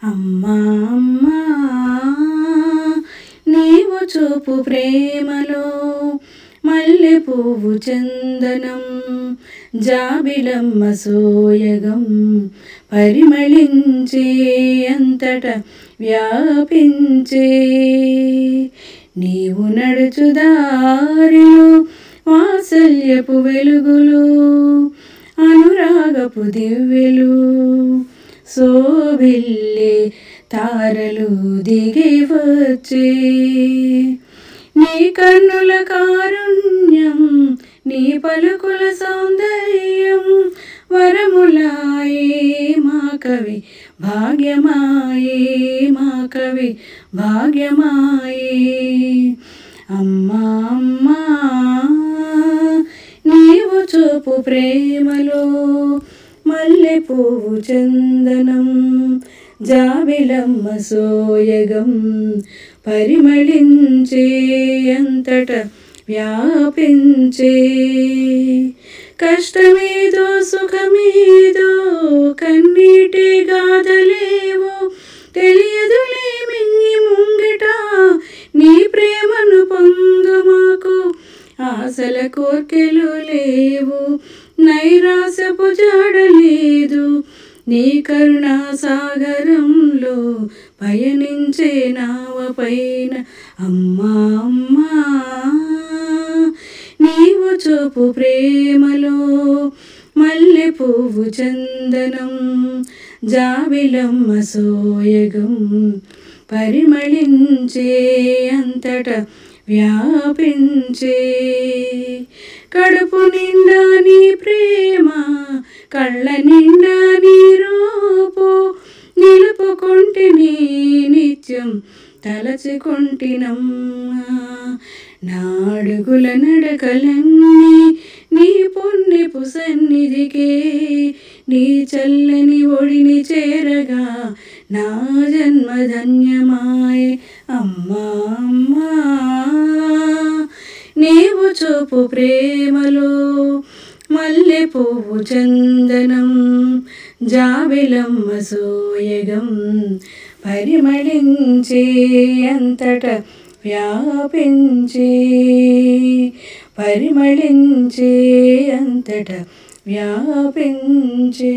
అమ్మా అమ్మా నీవు చూపు ప్రేమలో మల్లె పువ్వు చందనం జాబిలమ్మ సోయగం పరిమళించే అంతట వ్యాపించే నీవు నడుచు దారిలో వాత్సల్యపు వెలుగులు అనురాగపు దివ్యలు శోభిల్లే తారలు దిగి వచ్చే నీ కన్నుల కారుణ్యం నీ పలుకుల సౌందర్యం వరములాయే మా కవి భాగ్యమాయే మా కవి భాగ్యమాయే అమ్మా అమ్మా నీవు చూపు ప్రేమలో మల్లె పువ్వు చందనం జాబిలమ్మ సోయగం పరిమళించే అంతట వ్యాపించే కష్టమేదో సుఖమేదో కన్నీటి గాథలేవో తెలియదులే మింగి ముంగిట నీ ప్రేమను పొందు మాకు ఆశల కోర్కెలు లేవు నైరాశపు జాడలేదు నీ కరుణా సాగరంలో పయనించే నావ పైన అమ్మా అమ్మా నీవు చూపు ప్రేమలో మల్లె పువ్వు చందనం జాబిలమ్మ సోయగం పరిమళించే అంతట వ్యాపించే కడుపు నిండా నీ ప్రేమ కళ్ళ నిండా నీ రూపు నిలుపుకొంటిని నిత్యం తలచుకొంటినమ్మా నాడుగుల నడకలన్నీ నీ పుణ్యపు సన్నిధికే నీ చల్లని ఒడిని చేరగా నా జన్మ ధన్యమాయే అమ్మా అమ్మా నీవు చూపు ప్రేమలో మల్లె పువ్వు చందనం జాబిలమ్మ సోయగం పరిమళించే అంతట వ్యాపించే పరిమళించే అంతట వ్యాపించే